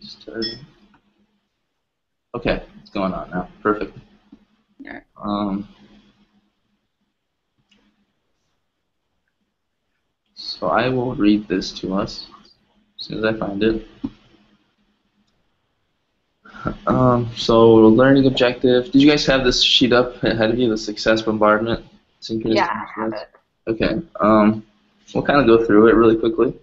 Starting. Okay, it's going on now. Perfect. All right. So I will read this to us as soon as I find it. So learning objective. Did you guys have this sheet up ahead of you? The success bombardment, synchronous Yeah, I have transference. it. Okay. We'll kind of go through it really quickly.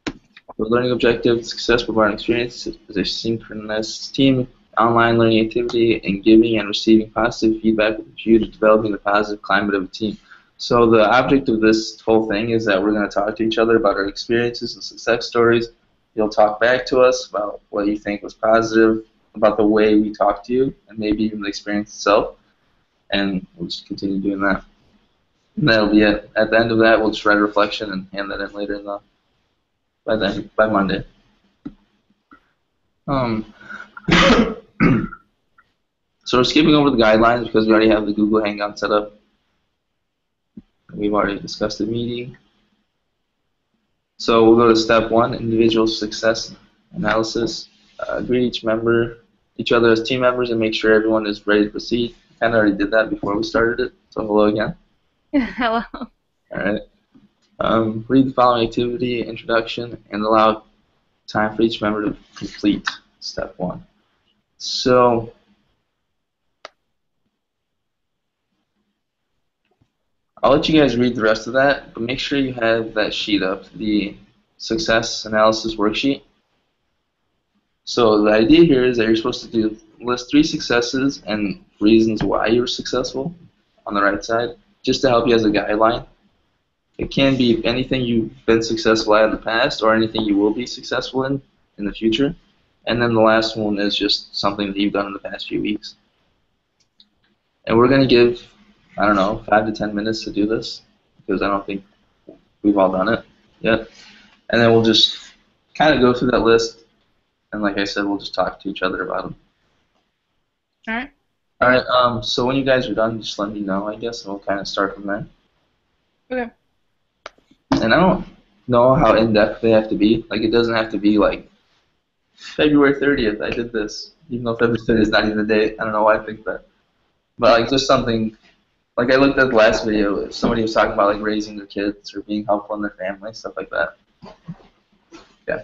The learning objective, success bombardment experience is a synchronous team online learning activity and giving and receiving positive feedback with a view to developing the positive climate of a team. So the object of this whole thing is that we're going to talk to each other about our experiences and success stories. You'll talk back to us about what you think was positive about the way we talked to you, and maybe even the experience itself, and we'll just continue doing that. And that'll be it. At the end of that, we'll just write a reflection and hand that in later in the by Monday. Um, so we're skipping over the guidelines because we already have the Google Hangout set up. We've already discussed the meeting. So we'll go to step one, individual success analysis. Greet each other as team members, and make sure everyone is ready to proceed. Kind of already did that before we started it, so hello again. Hello. All right. Read the following activity, introduction, and allow time for each member to complete step one. So I'll let you guys read the rest of that, but make sure you have that sheet up, the success analysis worksheet. So the idea here is that you're supposed to list 3 successes and reasons why you were successful on the right side, just to help you as a guideline. It can be anything you've been successful at in the past or anything you will be successful in the future. And then the last one is just something that you've done in the past few weeks. And we're going to give, I don't know, 5 to 10 minutes to do this because I don't think we've all done it yet. And then we'll just kind of go through that list. And like I said, we'll just talk to each other about them. All right. All right. So when you guys are done, just let me know, I guess, and we'll kind of start from there. Okay. And I don't know how in-depth they have to be. Like, it doesn't have to be like February 30th, I did this, even though February 30th is not even the date. I don't know why I think that. But like just something, like I looked at the last video, somebody was talking about like raising their kids or being helpful in their family, stuff like that. Yeah.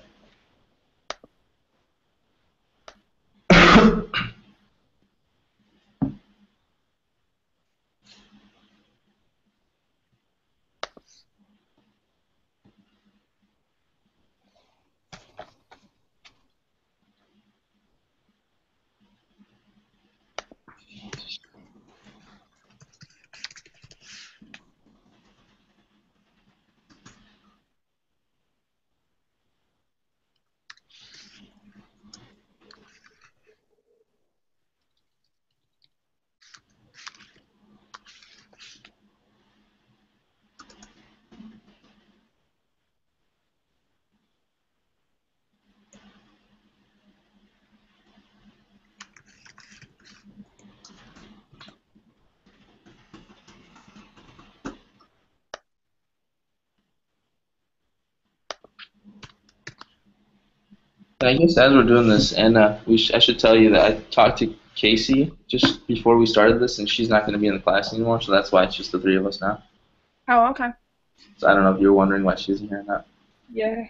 And I guess as we're doing this, and I should tell you that I talked to Casey just before we started this, and she's not going to be in the class anymore, so that's why it's just the 3 of us now. Oh, okay. So I don't know if you're wondering why she isn't here or not. Yeah.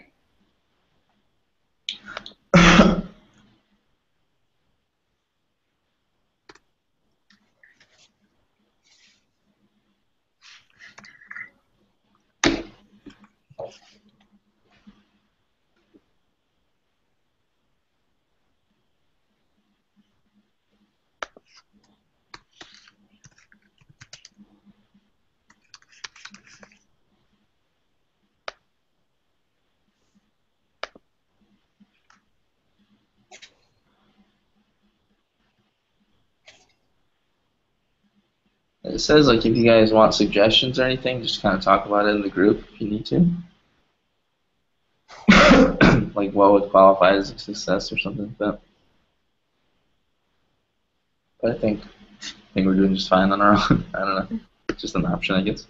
It says like if you guys want suggestions or anything, just kind of talk about it in the group if you need to. Like what would qualify as a success or something like that. But I think we're doing just fine on our own. I don't know. It's just an option, I guess.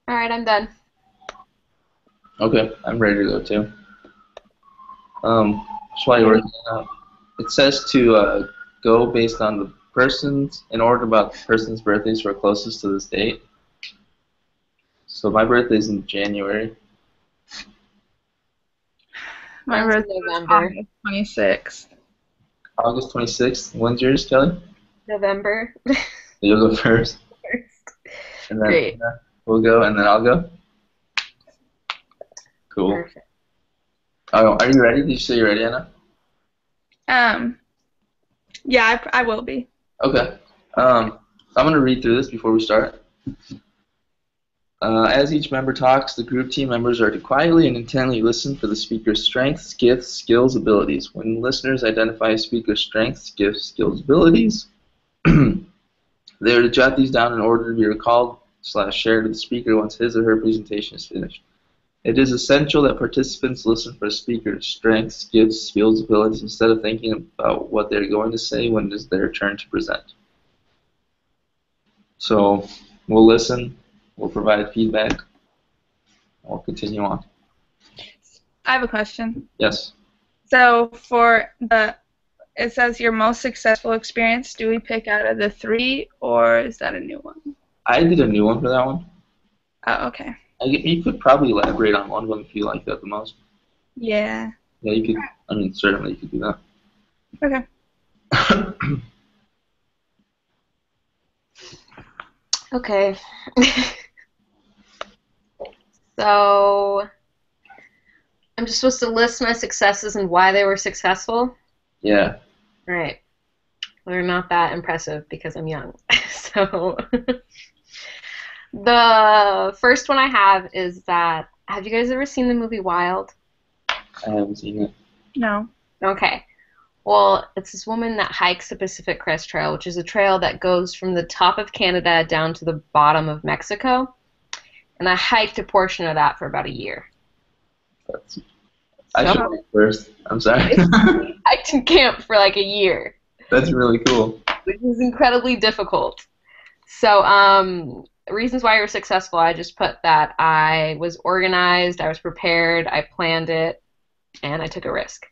All right, I'm done. Okay, I'm ready to go too. Just while you're working it out, it says to go based on the person's, in order about the person's birthdays who are closest to this date. So my birthday's in January. My Mine's in birthday was November. August 26th. August 26th. When's yours, Kelly? November. You'll go first. And then Great. we'll go, and then I'll go. Cool. Perfect. Oh, are you ready? Did you say you're ready, Anna? Yeah, I will be. Okay. I'm going to read through this before we start. As each member talks, the group team members are to quietly and intently listen for the speaker's strengths, gifts, skills, abilities. When listeners identify a speaker's strengths, gifts, skills, abilities, they are to jot these down in order to be recalled/shared with the speaker once his or her presentation is finished. It is essential that participants listen for speakers' strengths, gifts, skills, abilities, instead of thinking about what they're going to say when it is their turn to present. So we'll listen, we'll provide feedback, and we'll continue on. I have a question. Yes. So it says your most successful experience. Do we pick out of the 3, or is that a new one? I did a new one for that one. Oh, okay. You could probably elaborate on one of them if you like that the most. Yeah. Yeah, you could. I mean, certainly you could do that. Okay. Okay. So I'm just supposed to list my successes and why they were successful? Yeah. All right. Well, they're not that impressive because I'm young. So the first one I have is that, have you guys ever seen the movie Wild? I haven't seen it. No. Okay. Well, it's this woman that hikes the Pacific Crest Trail, which is a trail that goes from the top of Canada down to the bottom of Mexico. And I hiked a portion of that for about a year. I should go first. I'm sorry. I hiked in camp for like a year. That's really cool. Which was incredibly difficult. So, reasons why I was successful, I just put that I was organized, I was prepared, I planned it, and I took a risk.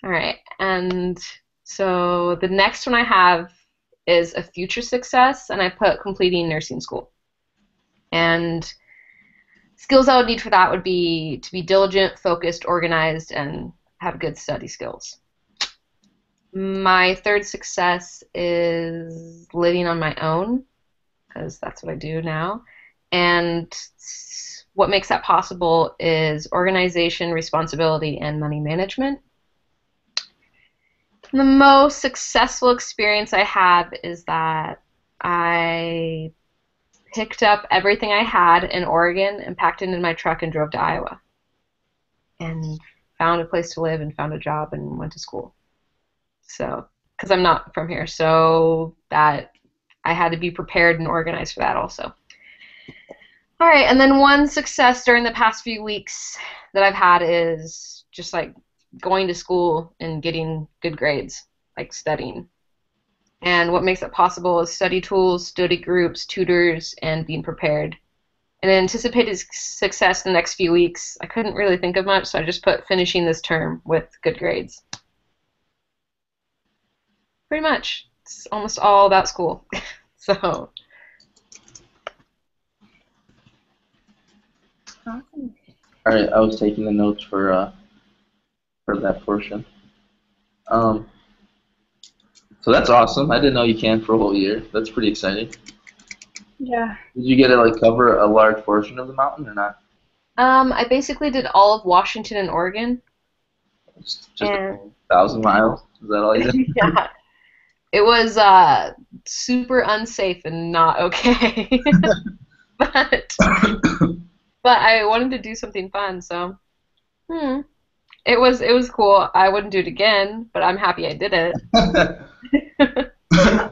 All right, and so the next one I have is a future success, and I put completing nursing school. And skills I would need for that would be to be diligent, focused, organized, and have good study skills. My third success is living on my own, because that's what I do now. And what makes that possible is organization, responsibility, and money management. The most successful experience I have is that I picked up everything I had in Oregon and packed it in my truck and drove to Iowa. And found a place to live and found a job and went to school. So, because I'm not from here, so that I had to be prepared and organized for that also. All right, and then one success during the past few weeks that I've had is just like going to school and getting good grades, like studying. And what makes it possible is study tools, study groups, tutors, and being prepared. And anticipated success in the next few weeks, I couldn't really think of much, so I just put finishing this term with good grades. Pretty much. It's almost all about school. So. Awesome. All right, I was taking the notes for that portion. So that's awesome. I didn't know you can for a whole year. That's pretty exciting. Yeah. Did you get to like cover a large portion of the mountain or not? I basically did all of Washington and Oregon. Just 1,000 miles. Is that all you did? Yeah. It was super unsafe and not okay. but I wanted to do something fun, so it was cool. I wouldn't do it again, but I'm happy I did it.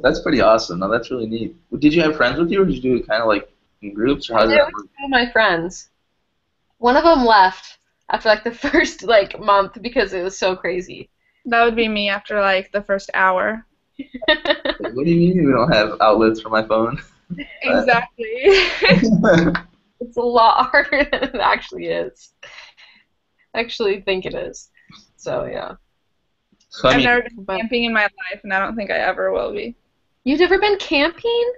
That's pretty awesome. No, that's really neat. Did you have friends with you, or did you do it kind of like in groups, or how did I did that it work? with two of my friends. One of them left after like the first like month because it was so crazy. That would be me after like the first hour. What do you mean you don't have outlets for my phone? Exactly. It's a lot harder than it actually is. I actually think it is. So yeah. So I I've mean, never been But camping in my life, and I don't think I ever will be. you've never been camping?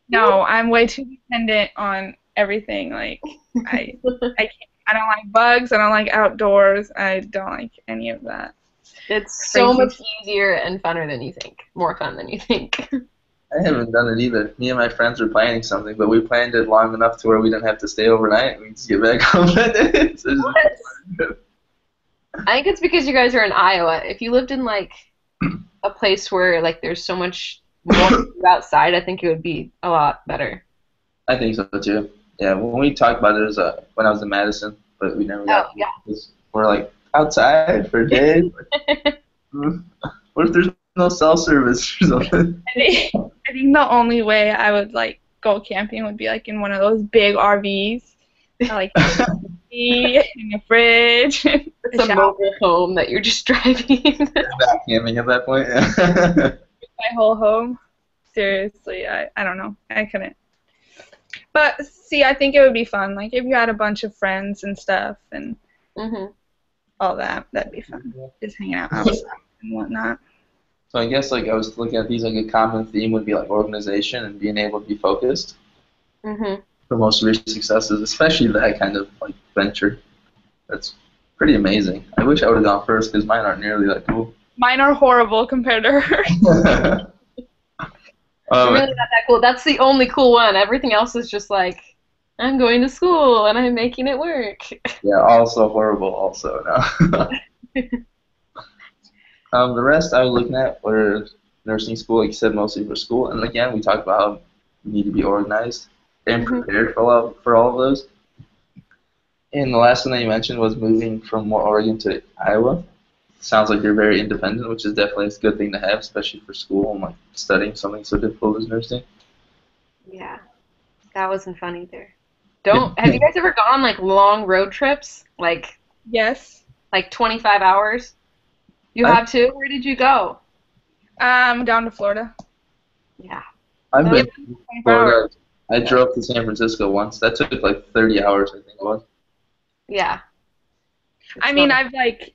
No, I'm way too dependent on everything. Like, I, I can't. I don't like bugs. I don't like outdoors. I don't like any of that It's so crazy much stuff. easier and funner than you think. More fun than you think. I haven't done it either. Me and my friends were planning something, but we planned it long enough to where we didn't have to stay overnight. We just get back home. So it's What? I think it's because you guys are in Iowa. If you lived in like a place where like there's so much more to do outside, I think it would be a lot better. I think so too. Yeah, when we talked about it, it was when I was in Madison, but we never Oh got to because we're like outside for days. Hmm, what if there's no cell service or something? I think the only way I would like go camping would be like in one of those big RVs. I like tea and a fridge and It's a a shower. mobile home that you're just driving. Not camping at that point. Yeah. My whole home. Seriously, I don't know. I couldn't. But see, I think it would be fun. Like if you had a bunch of friends and stuff and hmm all that, that'd be fun. Just hanging out outside and whatnot. So I guess like I was looking at these, like a common theme would be like organization and being able to be focused hmm for most of your successes, especially that kind of like venture. That's pretty amazing. I wish I would have gone first because mine aren't nearly that cool. Mine are horrible compared to hers. Really um, not that cool. That's the only cool one. Everything else is just like, I'm going to school and I'm making it work. yeah, also horrible. Also no. The rest I was looking at were nursing school, like you said, mostly for school. And again, we talked about how you need to be organized and hmm prepared for all of those. And the last one that you mentioned was moving from Oregon to Iowa. Sounds like you're very independent, which is definitely a good thing to have, especially for school and like studying something so difficult as nursing. Yeah, that wasn't fun either. Don't, have you guys ever gone on like long road trips? Yes. Like 25 hours? You I, have too? Where did you go? Down to Florida. Yeah. I've That been was, to 24 hours. Florida. I drove to San Francisco once. That took like 30 hours, I think it was. yeah. I It's mean, not. I've like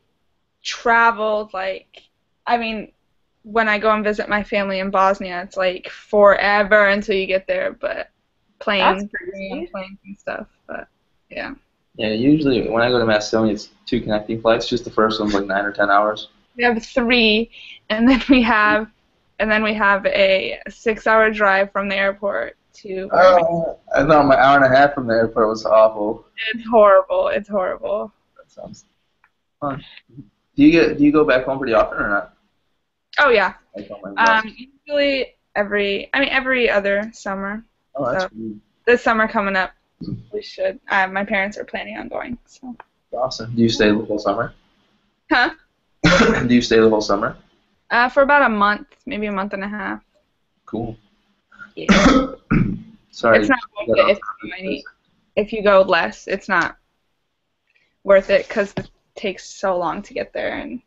traveled like I mean, when I go and visit my family in Bosnia, it's like forever until you get there, but That's planes, going on crazy. planes and stuff. But yeah. Yeah, usually when I go to Macedonia, it's two connecting flights. Just the first one's like 9 or 10 hours. We have three and then we have a 6 hour drive from the airport to where my I thought my hour and a half from the airport was awful. it's horrible. It's horrible. That sounds fun. Do you go back home pretty often or not? Oh yeah. I tell my boss. Usually every other summer. Oh, that's So really this summer coming up, we should. My parents are planning on going. So. awesome. Do you stay the whole summer? Huh? Do you stay the whole summer? For about a month, maybe a month and a half. Cool. Yeah. Sorry. It's not worth it if you go less. It's not worth it because it takes so long to get there. And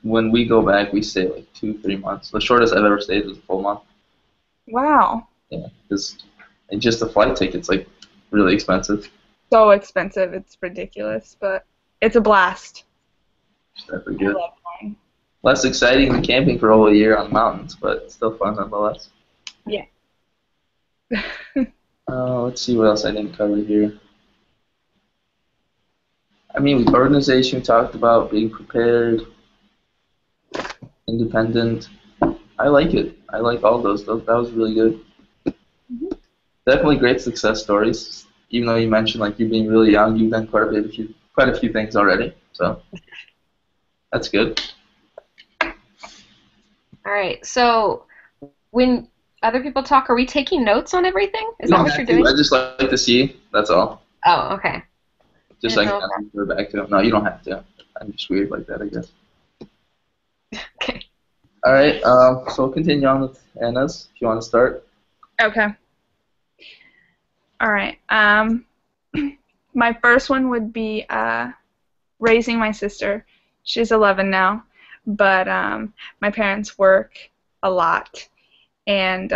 When we go back, we stay like 2 3 months. The shortest I've ever stayed was a full month. wow, Yeah, because just the flight ticket's like really expensive. so expensive. It's ridiculous, but it's a blast. It's definitely I good. love going. Less exciting than camping for a whole year on the mountains, but still fun nonetheless. Yeah. Let's see what else I didn't cover here. I mean, with organization, we talked about being prepared, independent. I like it. I like all those. That was really good. Definitely great success stories. Even though you mentioned like you being really young, you've done quite a few things already. So that's good. All right. So when other people talk, are we taking notes on everything? Is You that don't what have you're to. doing? I just like to see. That's all. Oh, okay. Just Didn't like know I can go back to them. No, you don't have to. I'm just weird like that, I guess. Okay. All right. So we'll continue on with Anna's. If you want to start. Okay. All right. My first one would be raising my sister. She's 11 now, but my parents work a lot, and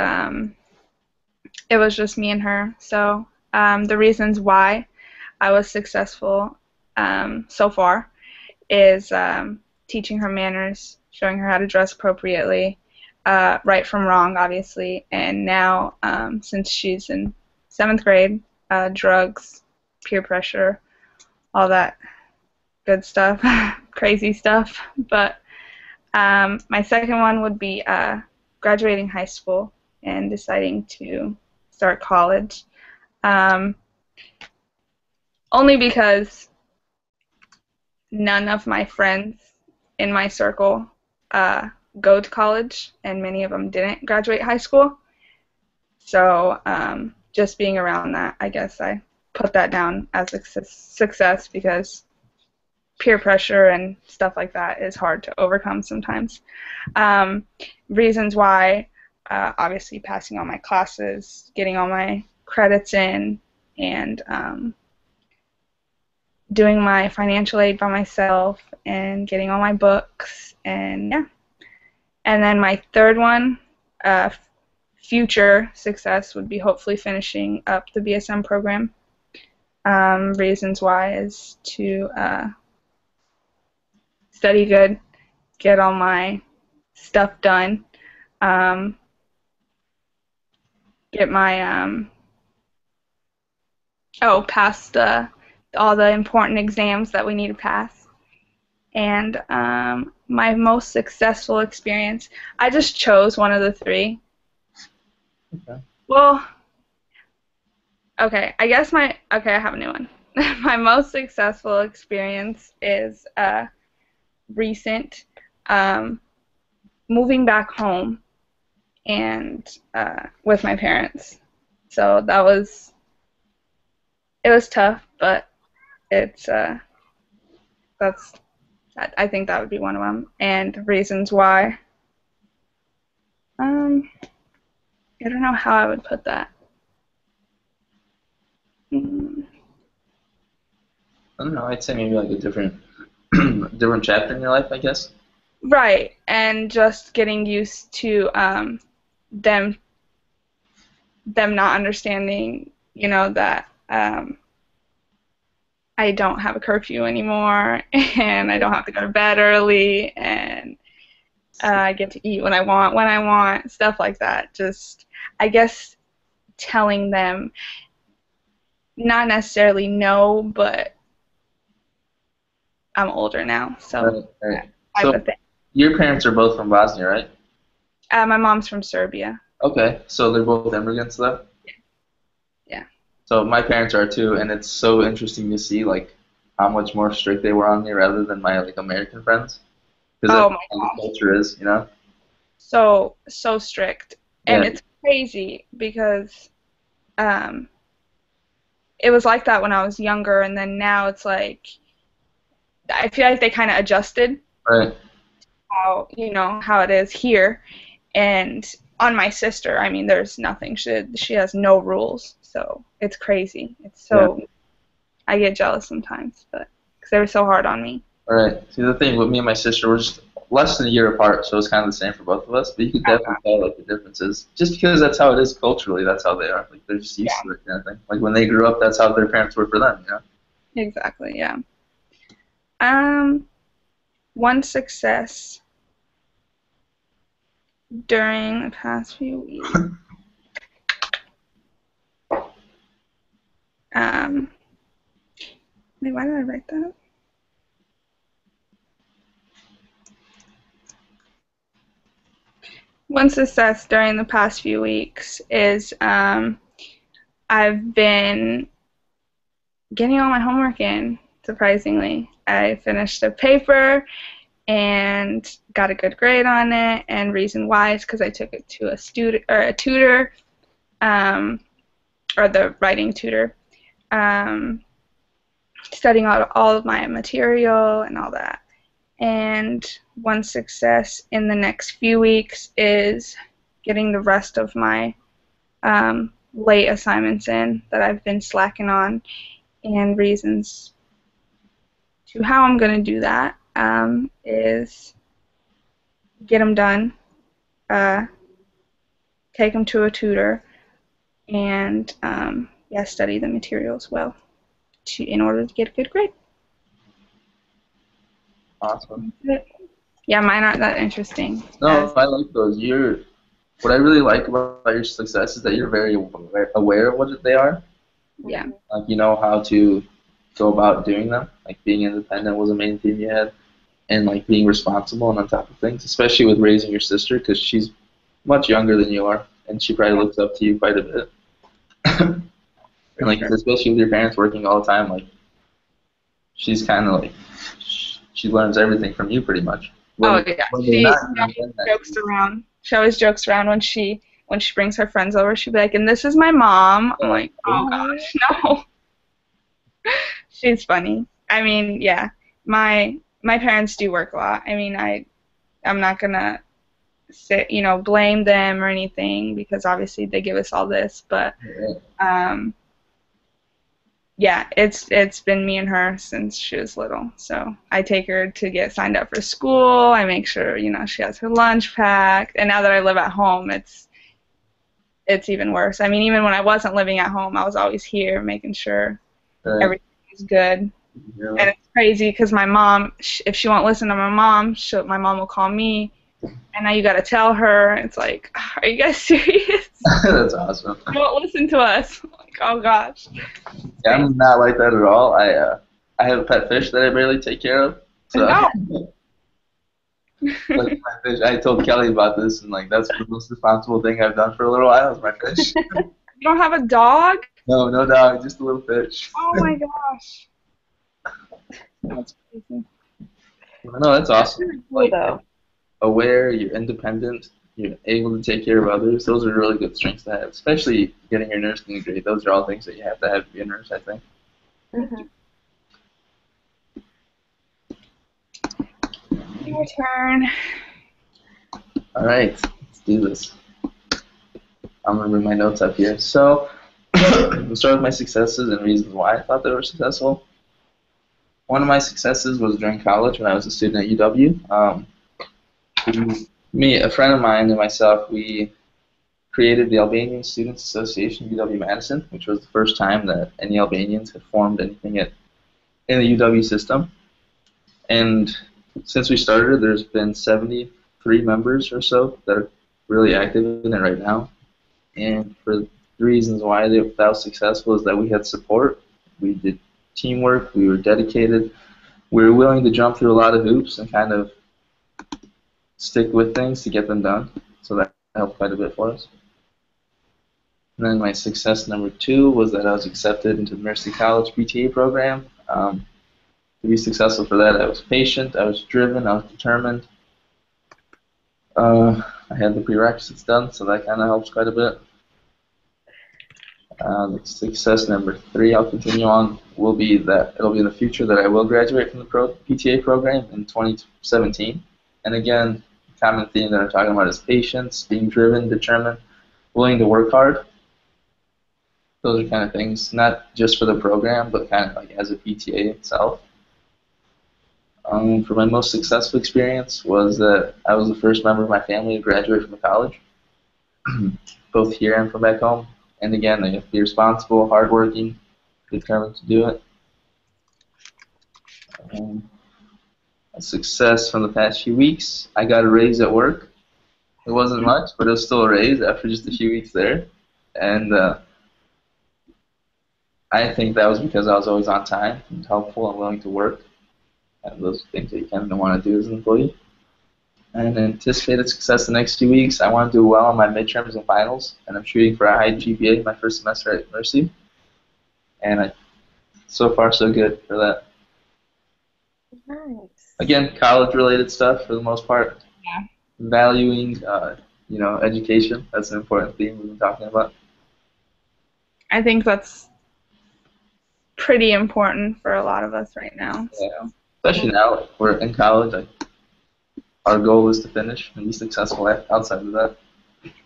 it was just me and her. So the reasons why I was successful so far is teaching her manners, showing her how to dress appropriately, right from wrong, obviously, and now since she's in 7th grade, drugs, peer pressure, all that good stuff, crazy stuff. But my second one would be graduating high school and deciding to start college. Only because none of my friends in my circle go to college, and many of them didn't graduate high school. So just being around that, I guess I put that down as a success because peer pressure and stuff like that is hard to overcome sometimes. Reasons why, obviously passing all my classes, getting all my credits in, and doing my financial aid by myself, and getting all my books, and yeah. And then my third one, future success, would be hopefully finishing up the BSM program. Reasons why is to study good, get all my stuff done, get my pass all the important exams that we need to pass. And my most successful experience, I just chose one of the three. Okay. Well, okay, I have a new one. My most successful experience is recent, moving back home and with my parents. So it was tough, but it's I think that would be one of them. And reasons why, I don't know how I would put that. I don't know. I'd say maybe like a different chapter in your life, I guess. Right, and just getting used to them not understanding, that I don't have a curfew anymore, and I don't have to go to bed early, and I get to eat when I want, stuff like that. Just, I guess, telling them, not necessarily no, but I'm older now, so Right. I So would think. your parents are both from Bosnia, right? My mom's from Serbia. Okay, so they're both immigrants, though? Yeah. So my parents are too, and it's so interesting to see like how much more strict they were on me rather than my like American friends. Because Oh that's my how the gosh. culture is, you know? So strict, and Yeah. it's crazy because it was like that when I was younger, and then now it's like I feel like they kind of adjusted Right. how it is here, and on my sister, I mean, there's nothing. She has no rules, so it's crazy. It's so I get jealous sometimes, but because they were so hard on me. All right. See, the thing with me and my sister, we're just less than a year apart, so it's kind of the same for both of us. But you could definitely tell like the differences, just because that's how it is culturally. That's how they are. Like they're just used to it, kind of thing. Like when they grew up, that's how their parents were for them, you know? Exactly. Yeah. One success during the past few weeks. Wait, why did I write that? One success during the past few weeks is I've been getting all my homework in, surprisingly. I finished a paper and got a good grade on it, and reason why is because I took it to a tutor, or the writing tutor, studying all of my material and all that. And one success in the next few weeks is getting the rest of my late assignments in that I've been slacking on, and reasons to how I'm going to do that is get them done, take them to a tutor, and yeah, study the materials well in order to get a good grade. Awesome. Yeah, mine aren't that interesting. No, I like those. What I really like about your success is that you're very aware of what they are. Yeah. Like you know how to go about doing them. Like being independent was a main theme you had, and like being responsible and on top of things, especially with raising your sister because she's much younger than you are, and she probably looks up to you quite a bit. And like especially with your parents working all the time, like she's kind of like she learns everything from you pretty much. Oh yeah, she always jokes around. She always jokes around when she brings her friends over. She'll be like, "And this is my mom." I'm like, "Oh gosh, no." She's funny. I mean, yeah, my parents do work a lot. I mean, I'm not gonna say, blame them or anything because obviously they give us all this, but yeah, it's been me and her since she was little. So I take her to get signed up for school. I make sure, she has her lunch packed. And now that I live at home, it's even worse. I mean, even when I wasn't living at home, I was always here making sure everything was good. Yeah. And it's crazy because my mom, if she won't listen to my mom, my mom will call me. And now you got to tell her. It's like, are you guys serious? That's awesome. You won't listen to us. I'm like, oh gosh. Yeah, I'm not like that at all. I have a pet fish that I barely take care of. So like my fish, I told Kelly about this, and like that's the most responsible thing I've done for a little while is my fish. You don't have a dog? No, no dog, just a little fish. Oh my gosh. That's crazy. No, that's awesome. That's really cool, though. Aware, you're independent, you're able to take care of others. Those are really good strengths to have, especially getting your nursing degree. Those are all things that you have to have to be a nurse, I think. Mm-hmm. Your turn. All right, let's do this. I'm going to bring my notes up here. So, we'll start with my successes and reasons why I thought they were successful. One of my successes was during college when I was a student at UW. A friend of mine and myself, we created the Albanian Students Association at UW-Madison, which was the first time that any Albanians had formed anything in the UW system. And since we started, there's been 73 members or so that are really active in it right now. And for the reasons why that was successful is that we had support, we did teamwork, we were dedicated, we were willing to jump through a lot of hoops and kind of stick with things to get them done. So that helped quite a bit for us. And then my success number 2 was that I was accepted into the Mercy College PTA program. To be successful for that, I was patient, I was driven, I was determined. I had the prerequisites done, so that kind of helps quite a bit. Success number 3, I'll continue on, will be that it'll be in the future that I will graduate from the PTA program in 2017. And again, the common theme that I'm talking about is patience, being driven, determined, willing to work hard. Those are kind of things, not just for the program, but kind of like as a PTA itself. For my most successful experience was that I was the first member of my family to graduate from college, both here and from back home. And again, you have to be responsible, hardworking, determined to do it. A success from the past few weeks, I got a raise at work. It wasn't much, but it was still a raise after just a few weeks there. And I think that was because I was always on time and helpful and willing to work. And those things that you kind of want to do as an employee. And anticipated success the next few weeks. I want to do well on my midterms and finals, and I'm shooting for a high GPA my first semester at Mercy. And so far, so good for that. Nice. Again, college-related stuff for the most part. Yeah. Valuing, education. That's an important theme we've been talking about. I think that's pretty important for a lot of us right now. Yeah. So. Especially now, like, we're in college. Our goal is to finish and be successful outside of that.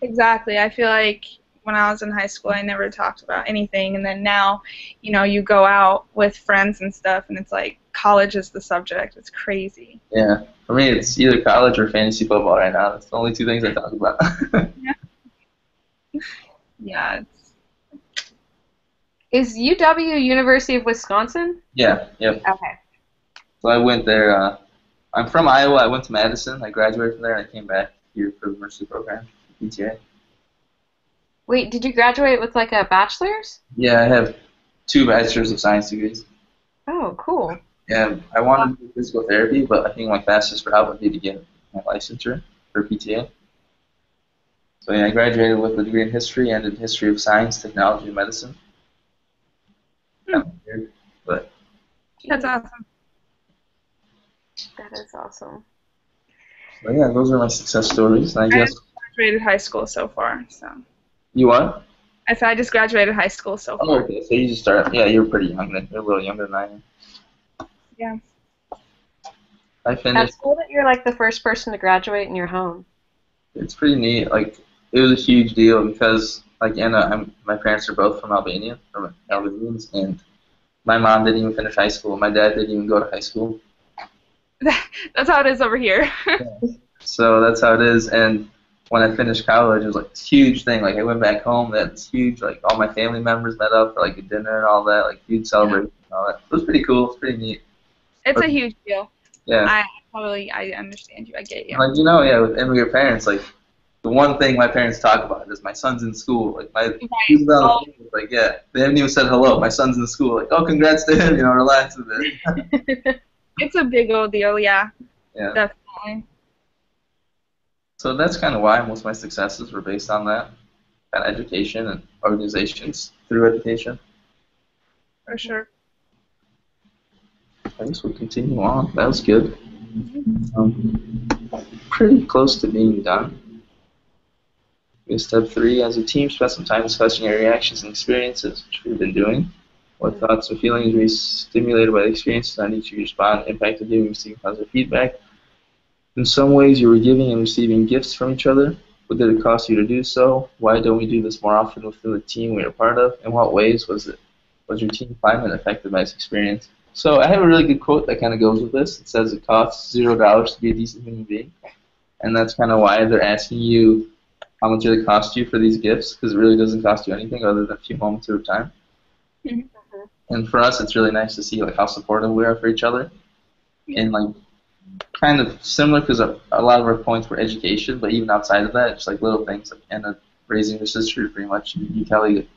Exactly. I feel like when I was in high school, I never talked about anything, and then now, you go out with friends and stuff, and it's like college is the subject. It's crazy. Yeah. For me, it's either college or fantasy football right now. That's the only 2 things I talk about. Yeah. Is UW University of Wisconsin? Yeah, yep. Okay. So I went there. I'm from Iowa. I went to Madison. I graduated from there, and I came back here for the university program, PTA. Wait, did you graduate with like a bachelor's? Yeah, I have 2 bachelors of science degrees. Oh, cool. Yeah, I wanted to do physical therapy, but I think my fastest route would be to get my licensure for PTA. So yeah, I graduated with a degree in history and in history of science, technology, and medicine. Kind of weird, but That's awesome. That is awesome. yeah, those are my success stories. And I I guess just graduated high school so far, so. you what? I said I just graduated high school so Oh, far. okay. So you just start. Yeah, you're pretty young then. You're a little younger than I am. Yeah. I finished. That's cool that you're like the first person to graduate in your home. It's pretty neat. Like it was a huge deal because like Anna, my parents are both from Albania, from Albanians, and my mom didn't even finish high school. My dad didn't even go to high school. That's how it is over here. So that's how it is. And when I finished college, it was like this huge thing. Like I went back home, that's huge. Like all my family members met up for like a dinner and all that. Like huge celebration and all that. It was pretty cool. It's pretty neat. It's a huge deal. Yeah. I understand you. I get you. Like yeah, with immigrant parents, like the one thing my parents talk about is my son's in school. Like like yeah, they haven't even said hello. My son's in school. Like oh, congrats to him. Relax a bit. It's a big old deal. Yeah. Yeah. Definitely. So that's kind of why most of my successes were based on that kind of education and organizations through education. For sure. I guess we'll continue on. That was good. Pretty close to being done. Step 3, as a team, spend some time discussing your reactions and experiences, which we've been doing. What thoughts or feelings were you stimulated by the experiences on each of you respond, impacted you, and receiving positive feedback? In some ways, you were giving and receiving gifts from each other. What did it cost you to do so? Why don't we do this more often within the team we are part of? In what ways was your team climate affected by this experience? So I have a really good quote that kind of goes with this. It says it costs $0 to be a decent human being, and that's kind of why they're asking you how much it cost you for these gifts, because it really doesn't cost you anything other than a few moments of time. Mm-hmm. And for us, it's really nice to see like how supportive we are for each other, and like kind of similar because a lot of our points were education, but even outside of that, just like little things like Anna raising her sister pretty much, you Kelly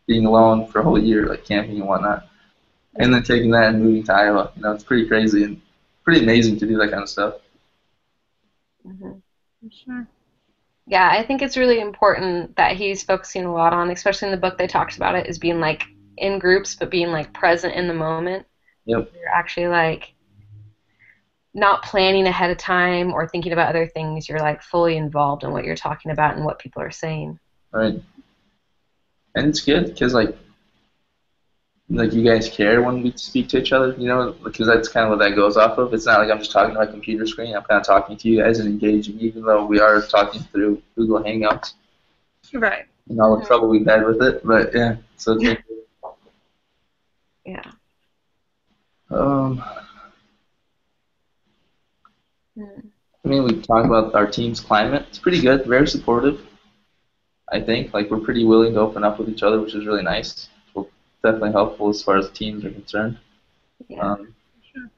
being alone for a whole year, like camping and whatnot. And then taking that and moving to Iowa. It's pretty crazy and pretty amazing to do that kind of stuff. Mm-hmm. Sure. Yeah, I think it's really important that he's focusing a lot on, especially in the book they talked about it, is being like in groups but being like present in the moment. Yep. You're actually like not planning ahead of time or thinking about other things. You're like fully involved in what you're talking about and what people are saying. Right. And it's good because like you guys care when we speak to each other, because that's kind of what that goes off of. It's not like I'm just talking to my computer screen. I'm kind of talking to you guys and engaging, even though we are talking through Google Hangouts. Right. And all the trouble we've had with it, but yeah, so it's good. Yeah. I mean, we talked about our team's climate. It's pretty good, very supportive. I think like we're pretty willing to open up with each other, which is really nice. Definitely helpful as far as teams are concerned. Yeah. Sure.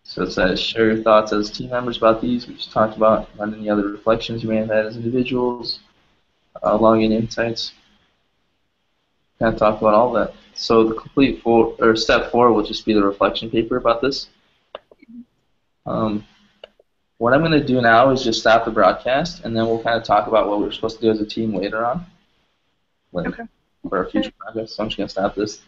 So it says, share your thoughts as team members about these. We just talked about any other reflections you may have had as individuals, login insights. Kind of talk about all that. So the complete step 4 will just be the reflection paper about this. What I'm going to do now is just stop the broadcast, and then we'll kind of talk about what we're supposed to do as a team later on. Okay. For our future projects. So I'm just going to stop this.